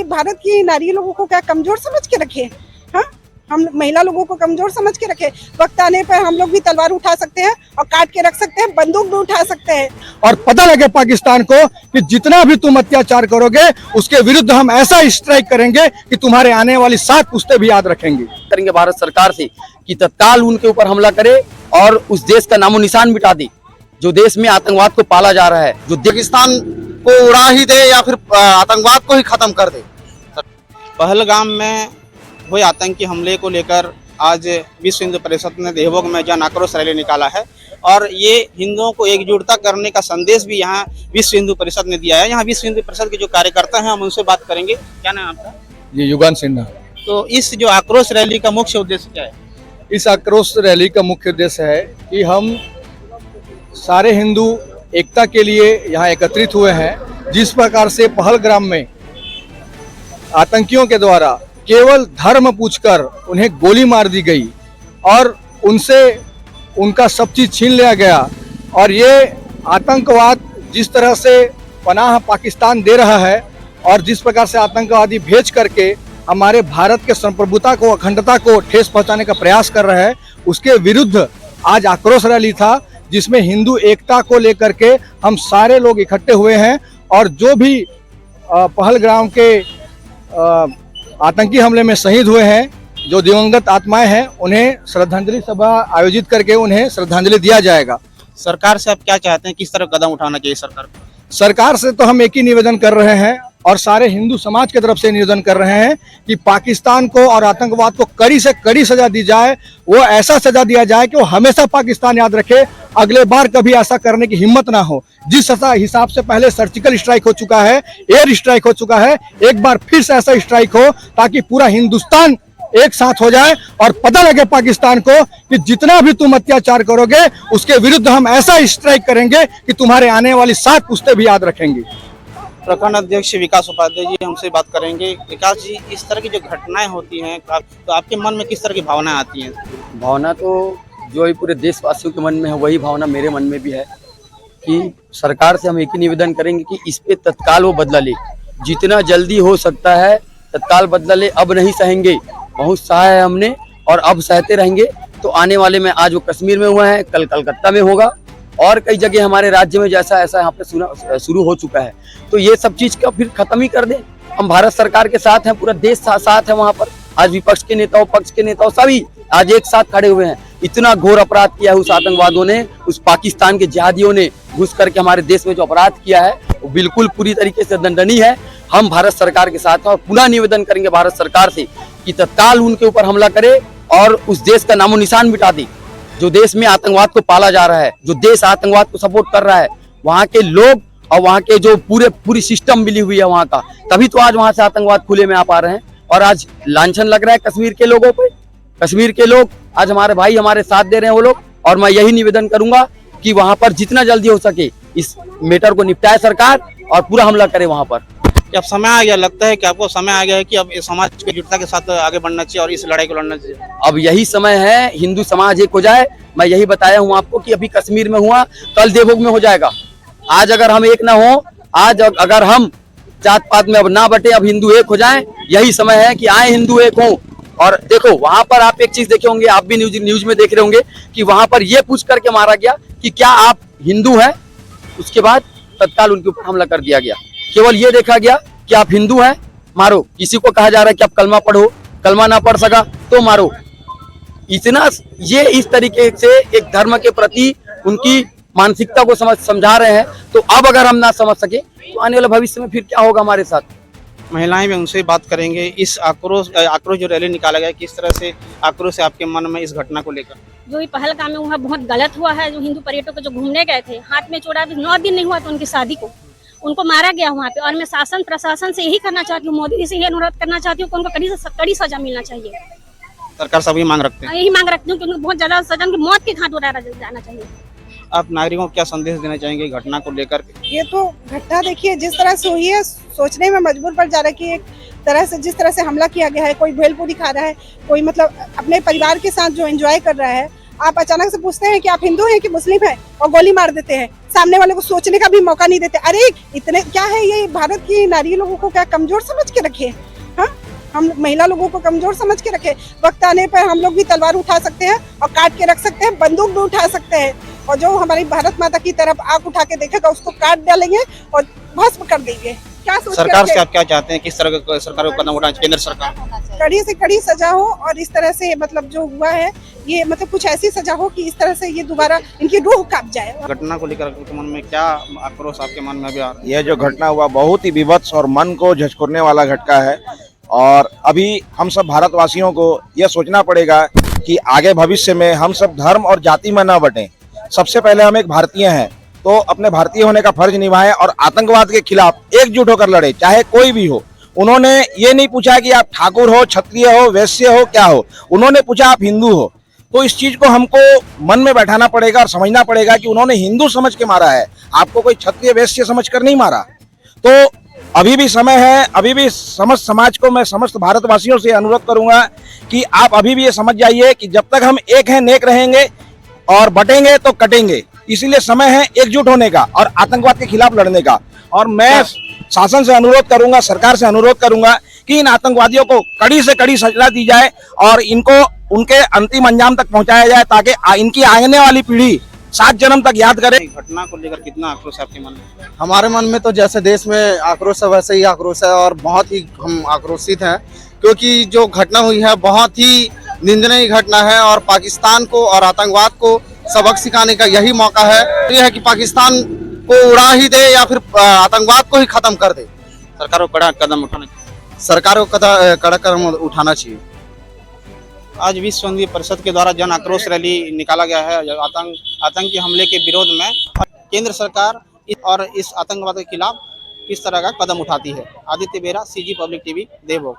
भारत की नारी लोगों को क्या कमजोर समझ के रखे? हाँ, हम महिला लोगों को कमजोर समझ के रखे? वक्त आने पर हम लोग भी तलवार उठा सकते हैं और काट के रख सकते हैं, बंदूक भी उठा सकते हैं। और पता लगे पाकिस्तान को कि जितना भी तुम अत्याचार करोगे उसके विरुद्ध हम ऐसा स्ट्राइक करेंगे कि तुम्हारे आने वाली 7 पुश्तें भी याद रखेंगे। भारत सरकार से कि तत्काल उनके ऊपर हमला करे और उस देश का नामो निशान मिटा दे जो देश में आतंकवाद को पाला जा रहा है, जो पाकिस्तान को उड़ा ही दे या फिर आतंकवाद को ही खत्म कर दे। पहलगाम में हुए आतंकी हमले को लेकर आज विश्व हिंदू परिषद ने देवभोग में जन आक्रोश रैली निकाला है और ये हिंदुओं को एकजुटता करने का संदेश भी यहाँ विश्व हिंदू परिषद ने दिया है। यहाँ विश्व हिंदू परिषद के जो कार्यकर्ता हैं हम उनसे बात करेंगे। क्या नाम आपका? ये युगान सिन्हा। तो इस जो आक्रोश रैली का मुख्य उद्देश्य क्या है? इस आक्रोश रैली का मुख्य उद्देश्य है कि हम सारे हिंदू एकता के लिए यहाँ एकत्रित हुए हैं। जिस प्रकार से पहलगाम में आतंकियों के द्वारा केवल धर्म पूछकर उन्हें गोली मार दी गई और उनसे उनका सब चीज छीन लिया गया और ये आतंकवाद जिस तरह से पनाह पाकिस्तान दे रहा है और जिस प्रकार से आतंकवादी भेज करके हमारे भारत के संप्रभुता को, अखंडता को ठेस पहुंचाने का प्रयास कर रहा है, उसके विरुद्ध आज आक्रोश रैली था जिसमें हिंदू एकता को लेकर के हम सारे लोग इकट्ठे हुए हैं और जो भी पहलगाम के आतंकी हमले में शहीद हुए हैं, जो दिवंगत आत्माएं हैं, उन्हें श्रद्धांजलि सभा आयोजित करके उन्हें श्रद्धांजलि दिया जाएगा। सरकार से आप क्या चाहते हैं, किस तरह कदम उठाना चाहिए सरकार को? सरकार से तो हम एक ही निवेदन कर रहे हैं और सारे हिंदू समाज की तरफ से निवेदन कर रहे हैं कि पाकिस्तान को और आतंकवाद को कड़ी से कड़ी सजा दी जाए। वो ऐसा सजा दिया जाए कि वो हमेशा पाकिस्तान याद रखे, अगले बार कभी ऐसा करने की हिम्मत ना हो। जिस हिसाब से पहले सर्जिकल स्ट्राइक हो चुका है, एयर स्ट्राइक हो चुका है, एक बार फिर से ऐसा स्ट्राइक हो ताकि पूरा हिंदुस्तान एक साथ हो जाए और पता लगे पाकिस्तान को कि जितना भी तुम अत्याचार करोगे उसके विरुद्ध हम ऐसा स्ट्राइक करेंगे कि तुम्हारे आने वाली 7 पुश्तें भी याद रखेंगे। प्रखंड अध्यक्ष विकास उपाध्याय जी हमसे बात करेंगे। विकास जी, इस तरह की जो घटनाएं होती हैं तो आपके मन में किस तरह की भावनाएं आती हैं? भावना तो जो ही पूरे देशवासियों के मन में है वही भावना मेरे मन में भी है कि सरकार से हम एक ही निवेदन करेंगे कि इस पे तत्काल वो बदला ले, जितना जल्दी हो सकता है तत्काल बदला ले। अब नहीं सहेंगे, बहुत सहा है हमने और अब सहते रहेंगे। तो आने वाले में आज वो कश्मीर में हुआ है, कल कलकत्ता में होगा और कई जगह हमारे राज्य में जैसा ऐसा यहाँ पे शुरू हो चुका है। तो ये सब चीज का फिर खत्म ही कर दें। हम भारत सरकार के साथ हैं, पूरा देश साथ है वहाँ पर। आज विपक्ष के नेताओं, पक्ष के नेताओं सभी आज एक साथ खड़े हुए हैं। इतना घोर अपराध किया है उस आतंकवादियों ने, उस पाकिस्तान के जिहादियों ने घुस करके हमारे देश में जो अपराध किया है वो बिल्कुल पूरी तरीके से दंडनीय है। हम भारत सरकार के साथ हैं और पुनः निवेदन करेंगे भारत सरकार से कि तत्काल उनके ऊपर हमला करे और उस देश का नामो निशान मिटा दे जो देश में आतंकवाद को पाला जा रहा है, जो देश आतंकवाद को सपोर्ट कर रहा है। वहाँ के लोग और वहाँ के जो पूरी सिस्टम मिली हुई है वहाँ का, तभी तो आज वहाँ से आतंकवाद खुले में आ पा रहे हैं। और आज लांछन लग रहा है कश्मीर के लोगों पे। कश्मीर के लोग आज हमारे भाई हमारे साथ दे रहे हैं वो लोग, और मैं यही निवेदन करूंगा कि वहाँ पर जितना जल्दी हो सके इस मैटर को निपटाए सरकार और पूरा हमला करे वहाँ पर। अब समय आ गया, लगता है कि आपको समय आ गया है कि अब समाज की एकजुटता के साथ आगे बढ़ना चाहिए और इस लड़ाई को लड़ना चाहिए? अब यही समय है, हिंदू समाज एक हो जाए। मैं यही बताया हूँ आपको कि अभी कश्मीर में हुआ, कल देवभोग में हो जाएगा। आज अगर हम एक ना हो, आज अगर हम जात पात में अब ना बटे, अब हिंदू एक हो जाएं, यही समय है कि आए हिंदू एक हो। और देखो वहां पर आप एक चीज देखे होंगे, आप भी न्यूज में देख रहे होंगे कि वहां पर ये पूछ करके मारा गया कि क्या आप हिंदू हैं। उसके बाद तत्काल उनके ऊपर हमला कर दिया गया। केवल ये देखा गया कि आप हिंदू हैं, मारो। किसी को कहा जा रहा है कि आप कलमा पढ़ो, कलमा ना पढ़ सका तो मारो। इतना ये इस तरीके से एक धर्म के प्रति उनकी मानसिकता को समझा रहे हैं। तो अब अगर हम ना समझ सके तो आने वाले भविष्य में फिर क्या होगा हमारे साथ। महिलाएं भी उनसे बात करेंगे। इस आक्रोश जो रैली निकाला गया, किस तरह से आक्रोश है आपके मन में इस घटना को लेकर? जो भी पहलगाम में हुआ बहुत गलत हुआ है। जो हिंदू पर्यटक जो घूमने गए थे, हाथ में चोरा, 9 दिन नहीं हुआ तो उनकी शादी को उनको मारा गया वहाँ पे। और मैं शासन प्रशासन से यही करना चाहती हूँ, मोदी जी से यही अनुरोध करना चाहती हूँ कि उनको कड़ी सजा मिलना चाहिए। सरकार सब यही मांग रखते हैं? यही मांग रखती हूँ कि उनको बहुत ज्यादा सजा, उनकी मौत के घाट उतारा जाना चाहिए। आप नागरिकों को क्या संदेश देना चाहेंगे घटना को लेकर? ये तो घटना देखिए जिस तरह से हुई है, सोचने में मजबूर पड़ जा रहा है कि एक तरह से जिस तरह से हमला किया गया है, कोई भेलपूरी खा रहा है, कोई मतलब अपने परिवार के साथ जो एंजॉय कर रहा है, आप अचानक से पूछते हैं कि आप हिंदू हैं कि मुस्लिम हैं और गोली मार देते हैं, सामने वाले को सोचने का भी मौका नहीं देते। अरे इतने क्या है, ये भारत की नारी लोगों को क्या कमजोर समझ के रखे? हाँ, हम महिला लोगों को कमजोर समझ के रखे? वक्त आने पर हम लोग भी तलवार उठा सकते हैं और काट के रख सकते हैं, बंदूक भी उठा सकते हैं, और जो हमारी भारत माता की तरफ आंख उठा के देखेगा उसको काट डालेंगे और भस्म कर देंगे। क्या सोच सरकार से आप क्या चाहते हैं, किस तरह का सरकार को कदम उठाना चाहिए? केंद्र सरकार कड़ी से कड़ी सजा हो, और इस तरह से मतलब जो हुआ है ये मतलब कुछ ऐसी सजा हो कि इस तरह से ये दोबारा इनकी रूह कांप जाए। घटना को लेकर आपके मन में क्या आक्रोश आपके मन में भी आ रहा है? यह जो घटना हुआ बहुत ही विभत्स और मन को झकझोरने वाला घटना है, और अभी हम सब भारतवासियों को यह सोचना पड़ेगा कि आगे भविष्य में हम सब धर्म और जाति में न बटें। सबसे पहले हम एक भारतीय हैं, तो अपने भारतीय होने का फर्ज निभाएं और आतंकवाद के खिलाफ एकजुट होकर लड़े, चाहे कोई भी हो। उन्होंने ये नहीं पूछा कि आप ठाकुर हो, क्षत्रिय हो, वैश्य हो, क्या हो, उन्होंने पूछा आप हिंदू हो। तो इस चीज को हमको मन में बैठाना पड़ेगा और समझना पड़ेगा कि उन्होंने हिंदू समझ के मारा है, आपको कोई क्षत्रिय वैश्य समझ कर नहीं मारा। तो अभी भी समय है, अभी भी समस्त समाज को, मैं समस्त भारतवासियों से अनुरोध करूंगा कि आप अभी भी ये समझ जाइए कि जब तक हम एक हैं नेक रहेंगे और बटेंगे तो कटेंगे। इसीलिए समय है एकजुट होने का और आतंकवाद के खिलाफ लड़ने का। और मैं शासन से अनुरोध करूंगा, सरकार से अनुरोध करूंगा कि इन आतंकवादियों को कड़ी से कड़ी सजा दी जाए और इनको उनके अंतिम अंजाम तक पहुंचाया जाए, ताकि इनकी आने वाली पीढ़ी 7 जन्म तक याद करे। घटना को लेकर कितना आक्रोश है आपके मन में? हमारे मन में तो जैसे देश में आक्रोश है वैसे ही आक्रोश है, और बहुत ही हम आक्रोशित हैं, क्योंकि जो घटना हुई है बहुत ही निंदनीय घटना है, और पाकिस्तान को और आतंकवाद को सबक सिखाने का यही मौका है। यह है कि पाकिस्तान को उड़ा ही दे या फिर आतंकवाद को ही खत्म कर दे। सरकार को कड़ा कदम उठाना चाहिए। सरकार को कड़ा कदम उठाना चाहिए। आज विश्व हिंदू परिषद के द्वारा जन आक्रोश रैली निकाला गया है आतंकी हमले के विरोध में। केंद्र सरकार और इस आतंकवाद के खिलाफ किस तरह का कदम उठाती है। आदित्य बेरा, CG पब्लिक टीवी, देवभोग।